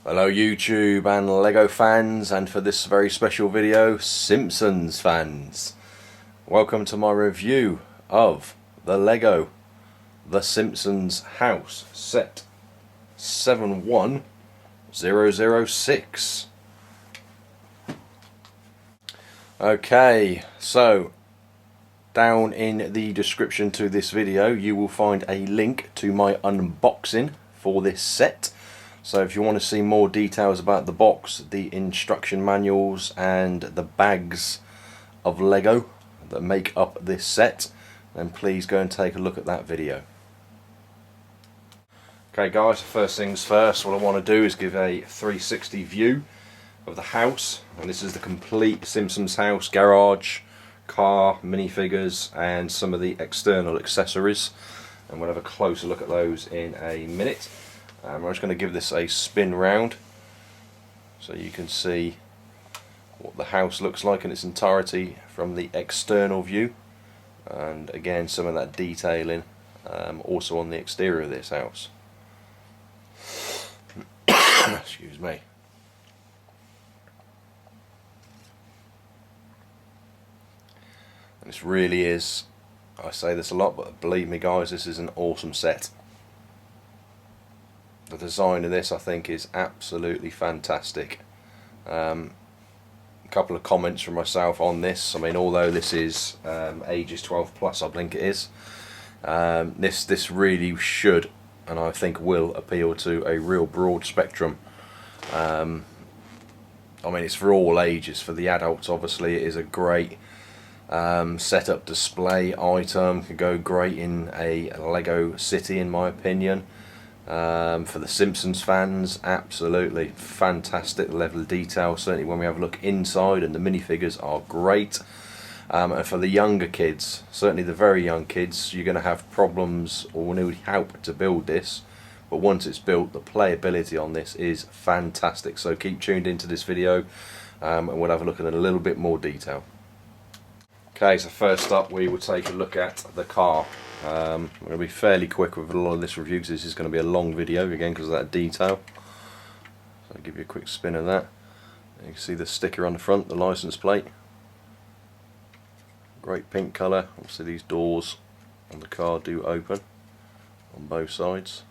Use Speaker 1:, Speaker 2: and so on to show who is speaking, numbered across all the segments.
Speaker 1: Hello YouTube and Lego fans, and for this very special video, Simpsons fans. Welcome to my review of the Lego The Simpsons House set 71006. Okay, so down in the description to this video you will find a link to my unboxing for this set. So if you want to see more details about the box, the instruction manuals and the bags of Lego that make up this set, then please go and take a look at that video. Okay guys, first things first, what I want to do is give a 360 view of the house, and this is the complete Simpsons house, garage, car, minifigures and some of the external accessories, and we'll have a closer look at those in a minute. I'm just going to give this a spin round so you can see what the house looks like in its entirety from the external view, and again some of that detailing also on the exterior of this house. Excuse me. And this really is, I say this a lot, but believe me guys, this is an awesome set. The design of this I think is absolutely fantastic. A couple of comments from myself on this. I mean, although this is ages 12 plus, I think it is, this really should, and I think will, appeal to a real broad spectrum. I mean, it's for all ages. For the adults obviously it is a great setup display item, could go great in a Lego city in my opinion. For the Simpsons fans, absolutely fantastic level of detail, certainly when we have a look inside, and the minifigures are great. And for the younger kids, certainly the very young kids, you're going to have problems or need help to build this, but once it's built, the playability on this is fantastic. So keep tuned into this video and we'll have a look at it in a little bit more detail. Okay, so first up we will take a look at the car. I'm going to be fairly quick with a lot of this review because this is going to be a long video again because of that detail. So I'll give you a quick spin of that. You can see the sticker on the front, the license plate. Great pink colour. Obviously these doors on the car do open on both sides.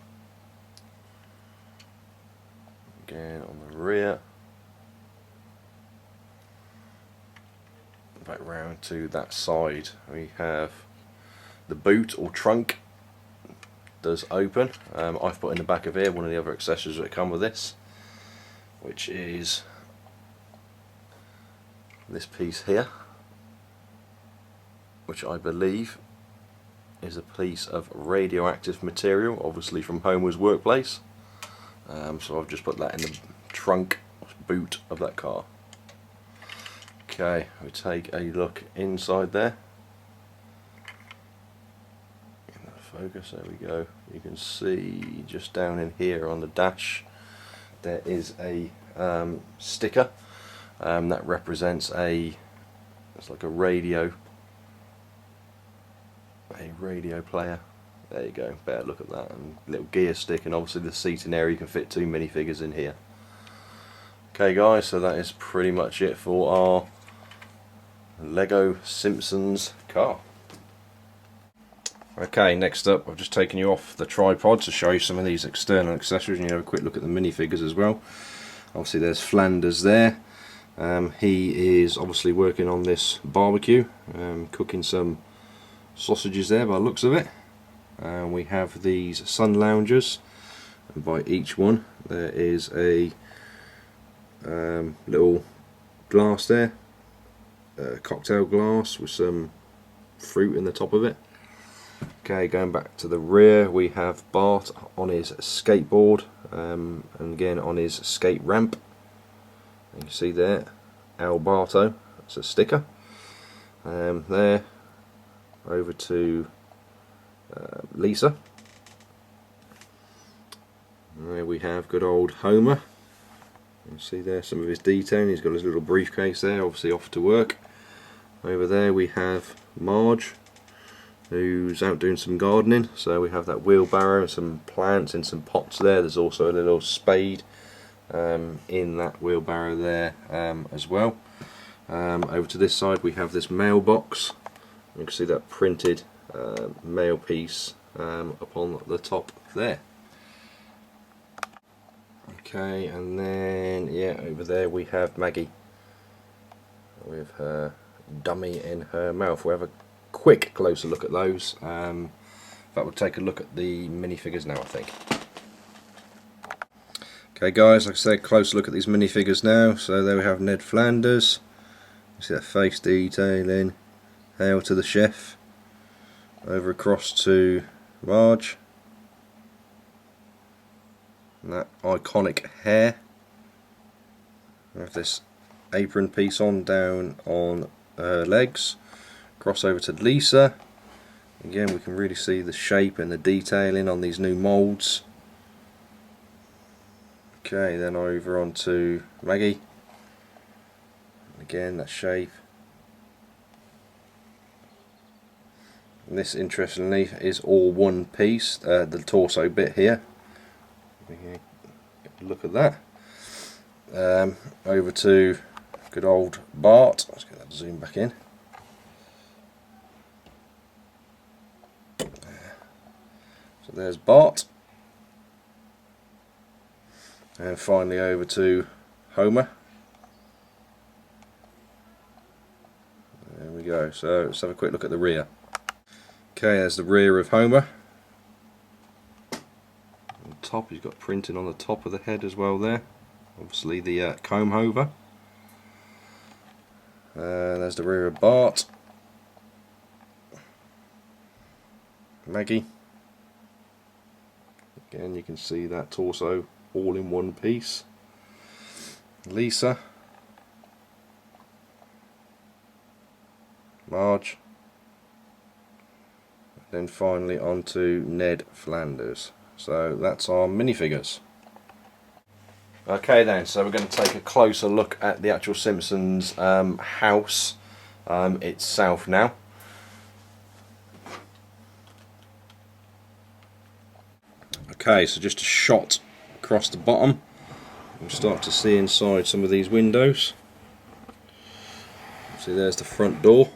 Speaker 1: Again on the rear. Back round to that side we have the boot or trunk does open. I've put in the back of here one of the other accessories that come with this, which is this piece here, which I believe is a piece of radioactive material, obviously from Homer's workplace. So I've just put that in the trunk boot of that car. Okay, we take a look inside there. Focus, there we go. You can see just down in here on the dash there is a sticker that represents it's like a radio player. There you go, better look at that, and little gear stick, and obviously the seating area, you can fit 2 minifigures in here. Okay guys, so that is pretty much it for our Lego Simpsons car. Okay, next up I've just taken you off the tripod to show you some of these external accessories, and you have a quick look at the minifigures as well. Obviously there's Flanders there. He is obviously working on this barbecue, cooking some sausages there by the looks of it. We have these sun loungers, and by each one there is a little glass there, a cocktail glass with some fruit in the top of it. Okay, going back to the rear, we have Bart on his skateboard, and again on his skate ramp. You can see there, Alberto, that's a sticker. There, over to Lisa. And there we have good old Homer. You can see there some of his detailing. He's got his little briefcase there, obviously off to work. Over there we have Marge, who's out doing some gardening. So we have that wheelbarrow and some plants in some pots there. There's also a little spade in that wheelbarrow there as well. Over to this side we have this mailbox. You can see that printed mail piece upon the top there. Okay, and then yeah, over there we have Maggie with her dummy in her mouth. We'll have a quick closer look at those. But we'll take a look at the minifigures now, I think. Okay guys, like I said, close look at these minifigures now. So there we have Ned Flanders. You see that face detailing. Hail to the chef. Over across to Marge. And that iconic hair. We have this apron piece on down on her legs. Cross over to Lisa. Again, we can really see the shape and the detailing on these new moulds. Okay, then over onto Maggie. Again, that shape. And this, interestingly, is all one piece. The torso bit here. Look at that. Over to good old Bart. Let's get that zoom back in. So there's Bart. And finally over to Homer. There we go. So let's have a quick look at the rear. Okay, there's the rear of Homer. On top, he's got printing on the top of the head as well there. Obviously the comb over. There's the rear of Bart. Maggie. Again, you can see that torso all in one piece. Lisa. Marge. Then finally onto Ned Flanders. So that's our minifigures. Okay then, so we're going to take a closer look at the actual Simpsons house itself now. Okay, so just a shot across the bottom. We'll start to see inside some of these windows. See, there's the front door.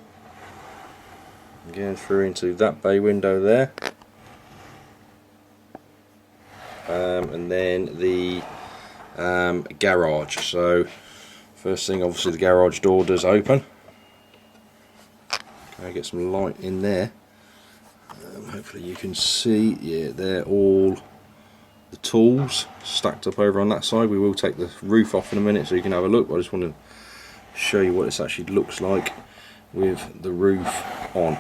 Speaker 1: Again, through into that bay window there. And then the garage. So first thing, obviously the garage door does open. Okay, get some light in there. Hopefully you can see, yeah, they're all the tools stacked up over on that side. We will take the roof off in a minute so you can have a look, but I just want to show you what this actually looks like with the roof on.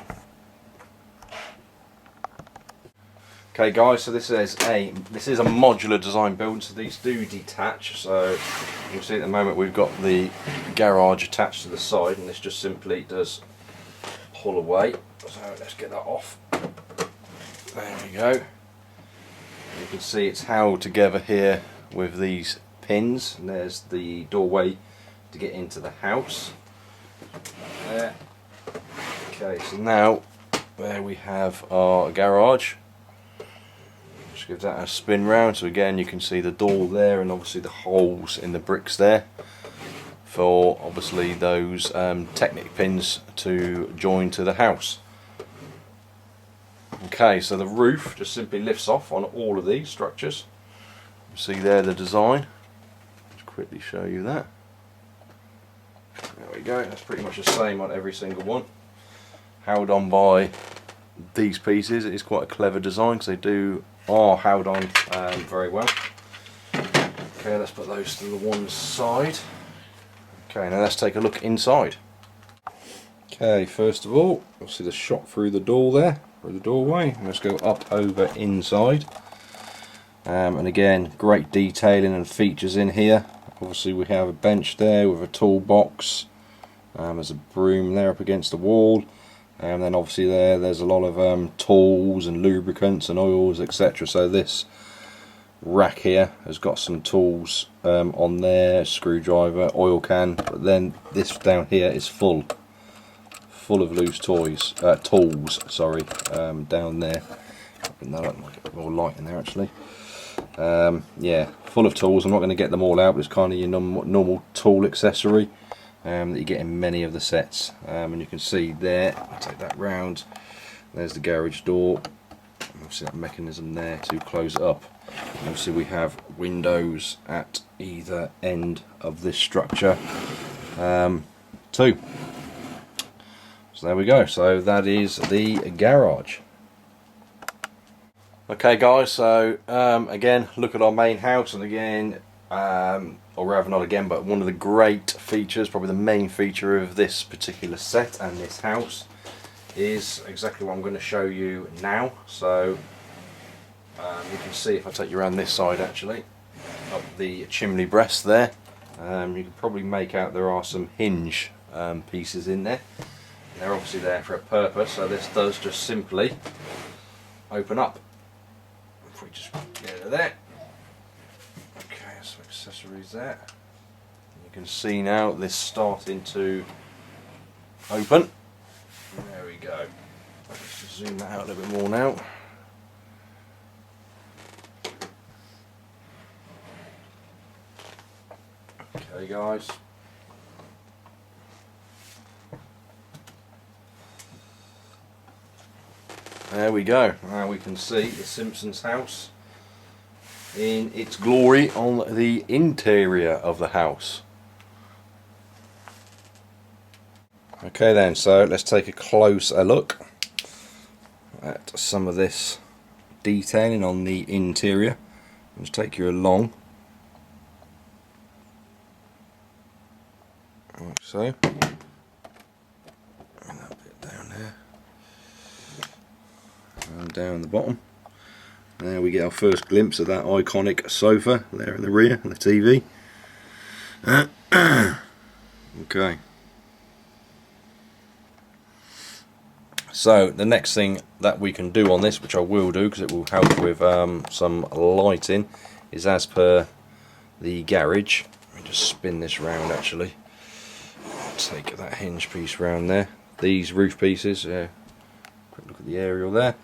Speaker 1: Okay guys, so this is a modular design build, so these do detach. So you can see at the moment we've got the garage attached to the side, and this just simply does pull away. So let's get that off. There we go. You can see it's held together here with these pins, and there's the doorway to get into the house. There. Okay, so now there we have our garage. Just give that a spin round, so again you can see the door there and obviously the holes in the bricks there for obviously those Technic pins to join to the house. Okay, so the roof just simply lifts off on all of these structures. You see there the design. Just quickly show you that. There we go, that's pretty much the same on every single one. Held on by these pieces. It is quite a clever design because they are held on very well. Okay, let's put those to the one side. Okay, now let's take a look inside. Okay, first of all, you'll see the shot through the door there, through the doorway. Let's go up over inside. And again, great detailing and features in here. Obviously we have a bench there with a toolbox. There's a broom there up against the wall. And then obviously there's a lot of tools and lubricants and oils, etc. So this rack here has got some tools on there, screwdriver, oil can, but then this down here is full of loose tools, sorry, down there. Open that up, might get a bit more light in there actually. Yeah, full of tools. I'm not going to get them all out, but it's kind of your normal tool accessory that you get in many of the sets. And you can see there, I'll take that round, there's the garage door, obviously that mechanism there to close it up. And obviously we have windows at either end of this structure too. So there we go, so that is the garage. Okay guys, so again, look at our main house, and again, or rather not again, but one of the great features, probably the main feature of this particular set and this house is exactly what I'm going to show you now. So you can see, if I take you around this side actually, up the chimney breast there, you can probably make out there are some hinge pieces in there. And they're obviously there for a purpose, so this does just simply open up. If we just get it there. Okay, some accessories there. You can see now this starting to open. There we go. Let's just zoom that out a little bit more now. Okay guys. There we go. Now we can see the Simpsons house in its glory on the interior of the house. Okay then, so let's take a closer look at some of this detailing on the interior. I'll just take you along. Like so. And that bit down there. And down the bottom. There we get our first glimpse of that iconic sofa there in the rear and the TV. Okay. So the next thing that we can do on this, which I will do because it will help with some lighting, is as per the garage. Let me just spin this round actually. Take that hinge piece round there. These roof pieces, quick look at the aerial there.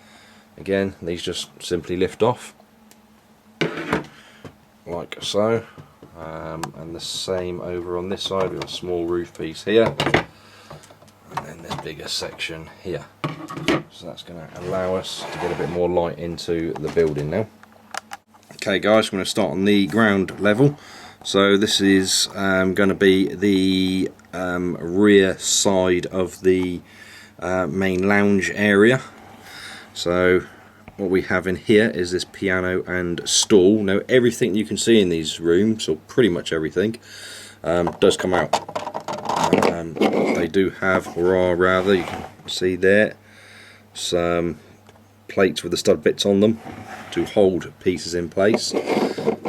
Speaker 1: Again, these just simply lift off like so, and the same over on this side. We've got a small roof piece here, and then this bigger section here. So that's going to allow us to get a bit more light into the building now. Okay guys, I'm going to start on the ground level. So this is going to be the rear side of the main lounge area. So what we have in here is this piano and stool. Now everything you can see in these rooms, or pretty much everything, does come out. They do have, or rather, you can see there, some plates with the stud bits on them to hold pieces in place.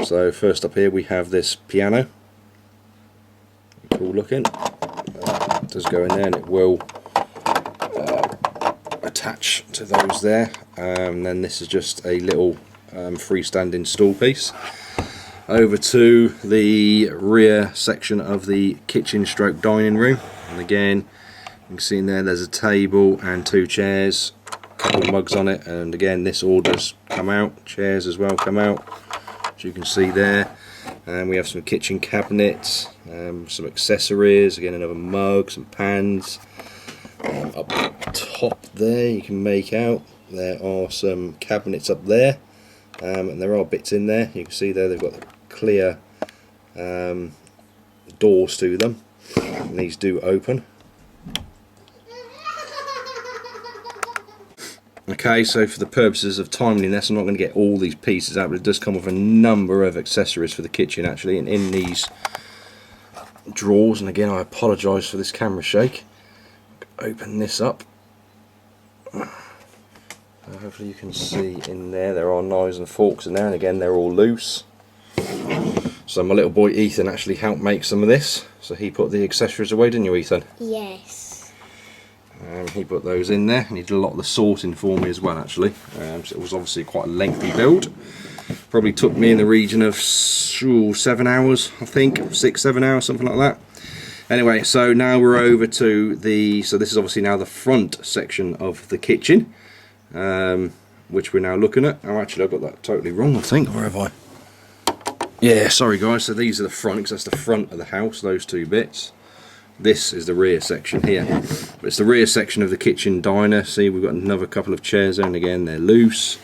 Speaker 1: So first up here we have this piano. Cool looking. It does go in there and it will attach to those there. And then this is just a little freestanding stool piece. Over to the rear section of the kitchen stroke dining room, and again you can see in there there's a table and two chairs, a couple of mugs on it, and again this all does come out. Chairs as well come out, as you can see there. And we have some kitchen cabinets, some accessories, again another mug, some pans. Up top there you can make out there are some cabinets up there, and there are bits in there. You can see there they've got the clear doors to them, and these do open. Okay, so for the purposes of timeliness I'm not going to get all these pieces out, but it does come with a number of accessories for the kitchen actually, and in these drawers, and again I apologise for this camera shake. Open this up. Hopefully you can see in there are knives and forks in there, and again they're all loose. So my little boy Ethan actually helped make some of this, so he put the accessories away, didn't you Ethan?
Speaker 2: Yes.
Speaker 1: He put those in there, and he did a lot of the sorting for me as well actually. So it was obviously quite a lengthy build. Probably took me in the region of 7 hours, I think, 6-7 hours, something like that. Anyway, so now we're over to the, so this is obviously now the front section of the kitchen, which we're now looking at. Oh, actually I've got that totally wrong I think, or have I? Yeah, sorry guys, so these are the front, because that's the front of the house, those two bits. This is the rear section here. But it's the rear section of the kitchen diner. See, we've got another couple of chairs there, and again, they're loose.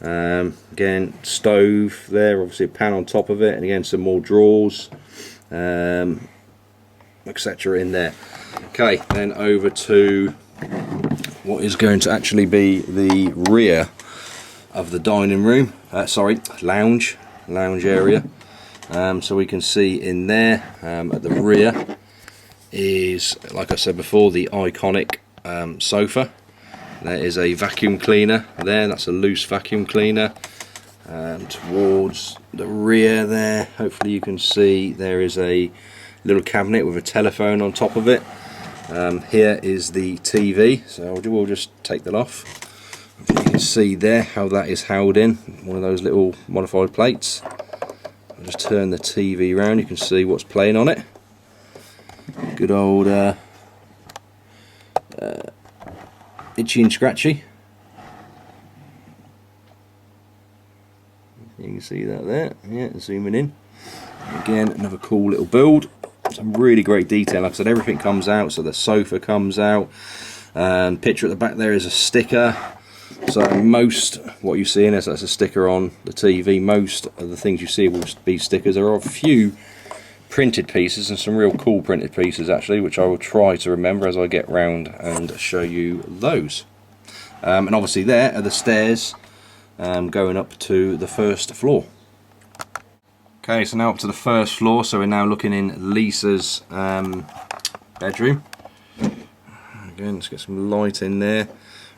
Speaker 1: Again, stove there, obviously a pan on top of it, and again, some more drawers, etc. in there. Okay, then over to what is going to actually be the rear of the dining room, lounge area. So we can see in there at the rear is, like I said before, the iconic sofa. There is a vacuum cleaner there, that's a loose vacuum cleaner. Towards the rear there, hopefully you can see there is a little cabinet with a telephone on top of it. Here is the TV, so we'll just take that off. You can see there how that is held in one of those little modified plates. I'll just turn the TV around, you can see what's playing on it. Good old Itchy and Scratchy. You can see that there, yeah, zooming in. Again, another cool little build. Some really great detail. Like I said, everything comes out, so the sofa comes out. And picture at the back there is a sticker. So most what you see in this, that's a sticker on the TV. Most of the things you see will be stickers. There are a few printed pieces, and some real cool printed pieces actually, which I will try to remember as I get round and show you those. And obviously there are the stairs going up to the first floor. Okay, so now up to the first floor, so we're now looking in Lisa's bedroom. Again, let's get some light in there.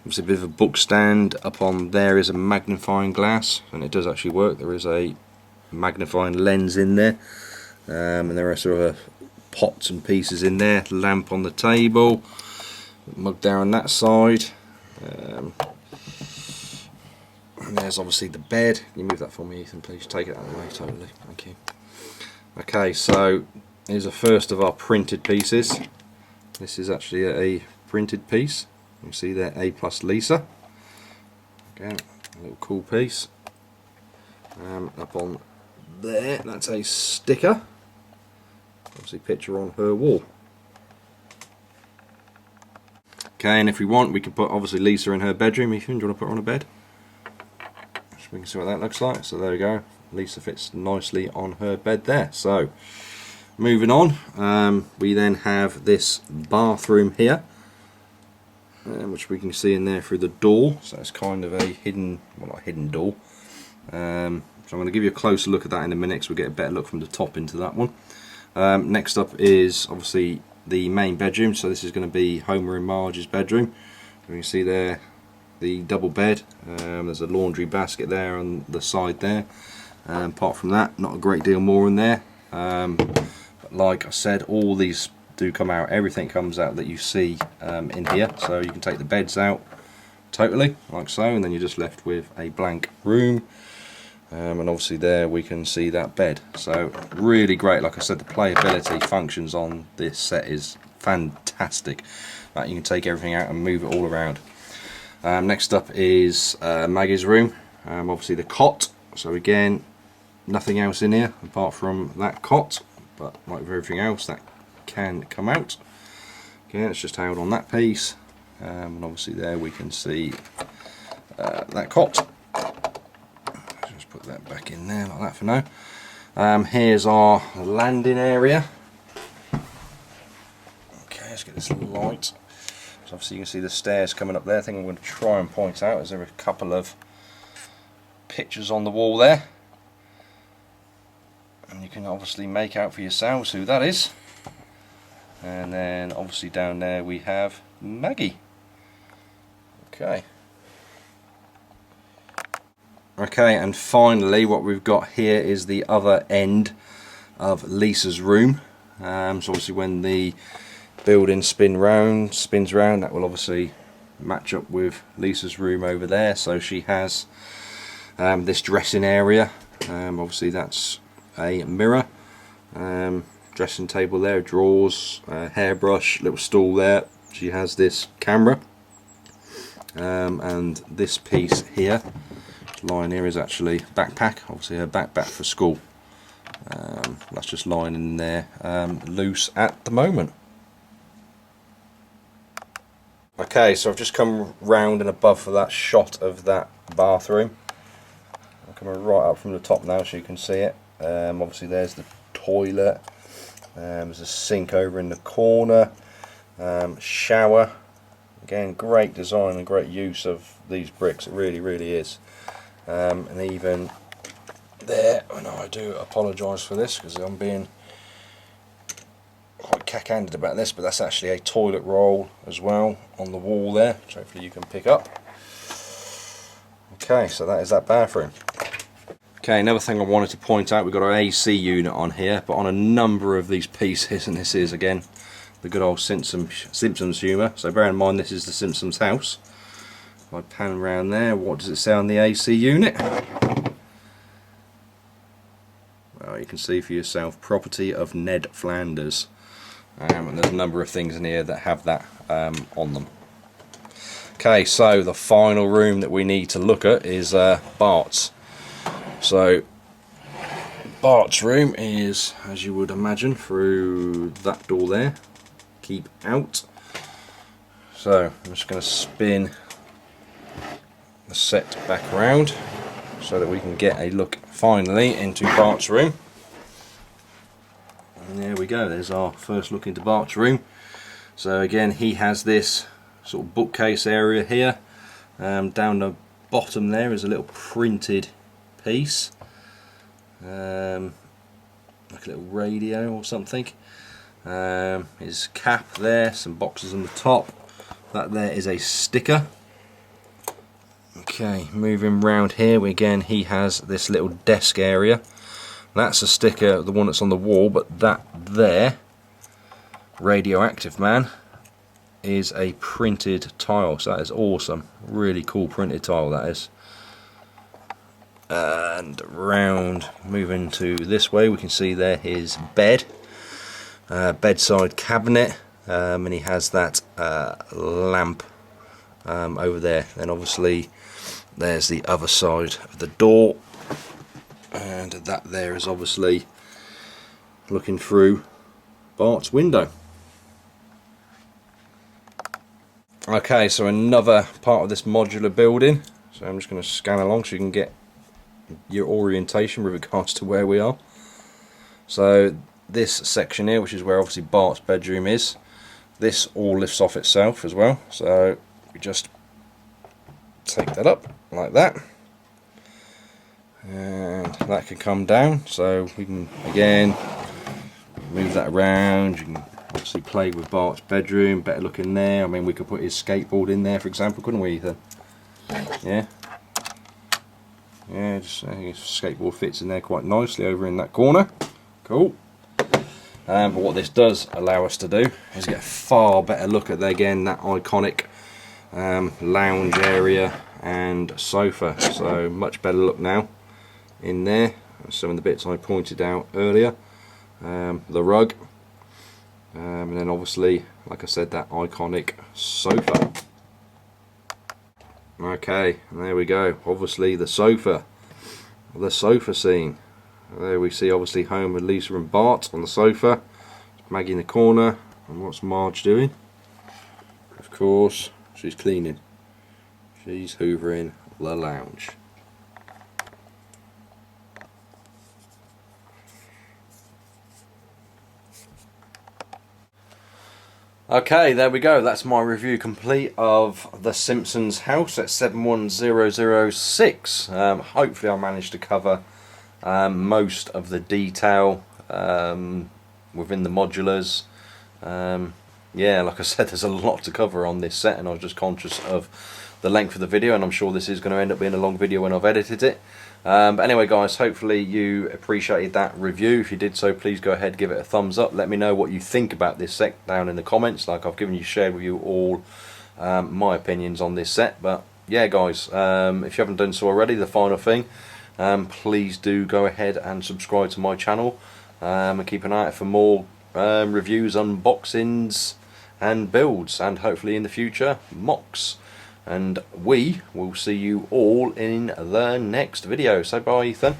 Speaker 1: Obviously a bit of a book stand. Up on there is a magnifying glass, and it does actually work. There is a magnifying lens in there. And there are sort of pots and pieces in there, lamp on the table, mug down on that side, and there's obviously the bed. Can you move that for me, Ethan, please? Take it out of the way, totally, thank you. Okay, so here's the first of our printed pieces. This is actually a printed piece. You can see there, A+ Lisa. Again, a little cool piece. Up on there, that's a sticker. Obviously picture on her wall. Okay, and if we want, we can put obviously Lisa in her bedroom. Ethan, do you want to put her on a bed? So we can see what that looks like. So there we go. Lisa fits nicely on her bed there. So moving on, we then have this bathroom here, which we can see in there through the door. So it's kind of a hidden, well, not a hidden door. So I'm going to give you a closer look at that in a minute, so we'll get a better look from the top into that one. Next up is obviously the main bedroom, so this is going to be Homer and Marge's bedroom. You can see there the double bed, there's a laundry basket there on the side there. Apart from that, not a great deal more in there. But like I said, all these do come out, everything comes out that you see in here, so you can take the beds out totally, like so, and then you're just left with a blank room. And obviously there we can see that bed. So really great. Like I said, the playability functions on this set is fantastic. You can take everything out and move it all around. Next up is Maggie's room. Obviously the cot. So again, nothing else in here apart from that cot, but like with everything else, that can come out. Again, it's just held on that piece. And obviously there we can see that cot. Put that back in there like that for now. Here's our landing area. Okay, let's get this light. So obviously you can see the stairs coming up there. I think I'm going to try and point out is there a couple of pictures on the wall there, and you can obviously make out for yourselves who that is. And then obviously down there we have Maggie. Okay. Okay, and finally what we've got here is the other end of Lisa's room. So obviously when the building spins round, that will obviously match up with Lisa's room over there. So she has this dressing area. Obviously that's a mirror, dressing table there, drawers, hairbrush, little stool there. She has this camera, and this piece here lying here is actually backpack, obviously her backpack for school. That's just lying in there loose at the moment. Okay, so I've just come round and above for that shot of that bathroom. I'm coming right up from the top now so you can see it. Obviously there's the toilet, there's a sink over in the corner, shower. Again, great design and great use of these bricks, it really is. And even there, I know I do apologise for this because I'm being quite cack-handed about this, but that's actually a toilet roll as well on the wall there, which hopefully you can pick up. Okay, so that is that bathroom. Okay, another thing I wanted to point out, we've got our AC unit on here, but on a number of these pieces, and this is again the good old Simpsons humour, so bear in mind this is the Simpsons house. If I pan around there, what does it say on the AC unit? Well, you can see for yourself, property of Ned Flanders. And there's a number of things in here that have that on them. Okay, so the final room that we need to look at is Bart's. So Bart's room is, as you would imagine, through that door there. Keep out. So I'm just going to spin the set back around so that we can get a look finally into Bart's room. And there we go, there's our first look into Bart's room. So again, he has this sort of bookcase area here. Down the bottom there is a little printed piece, like a little radio or something. His cap there, some boxes on the top. That there is a sticker. Okay, moving round here, again he has this little desk area. That's a sticker, the one that's on the wall, but that there, Radioactive Man, is a printed tile. So that is awesome. Really cool printed tile that is. And round, moving to this way, we can see there his bed, bedside cabinet, and he has that lamp over there. Then obviously there's the other side of the door. And that there is obviously looking through Bart's window. Okay, so another part of this modular building. So I'm just going to scan along so you can get your orientation with regards to where we are. So this section here, which is where obviously Bart's bedroom is, this all lifts off itself as well. So we just take that up like that. And that can come down, so we can again move that around. You can obviously play with Bart's bedroom, better look in there. I mean, we could put his skateboard in there, for example, couldn't we, Ethan? Yeah, just his skateboard fits in there quite nicely over in that corner. Cool. But what this does allow us to do is get a far better look at, again, that iconic lounge area and sofa. So much better look now in there. Some of the bits I pointed out earlier, the rug, and then obviously, like I said, that iconic sofa. Okay, and there we go, obviously the sofa scene. There we see obviously Homer, Lisa and Bart on the sofa, Maggie in the corner, and what's Marge doing? Of course, she's cleaning, she's hoovering the lounge. Okay, there we go. That's my review complete of the Simpsons house at 71006. Hopefully I managed to cover most of the detail within the modulars. Yeah, like I said, there's a lot to cover on this set, and I was just conscious of the length of the video, and I'm sure this is going to end up being a long video when I've edited it. But anyway guys, hopefully you appreciated that review. If you did so, please go ahead, give it a thumbs up. Let me know what you think about this set down in the comments. Like I've shared with you all my opinions on this set. But yeah guys, if you haven't done so already, the final thing, please do go ahead and subscribe to my channel, and keep an eye out for more reviews, unboxings and builds, and hopefully in the future mocks. And we will see you all in the next video. So bye, Ethan.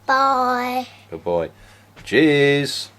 Speaker 2: Bye.
Speaker 1: Goodbye. Cheers!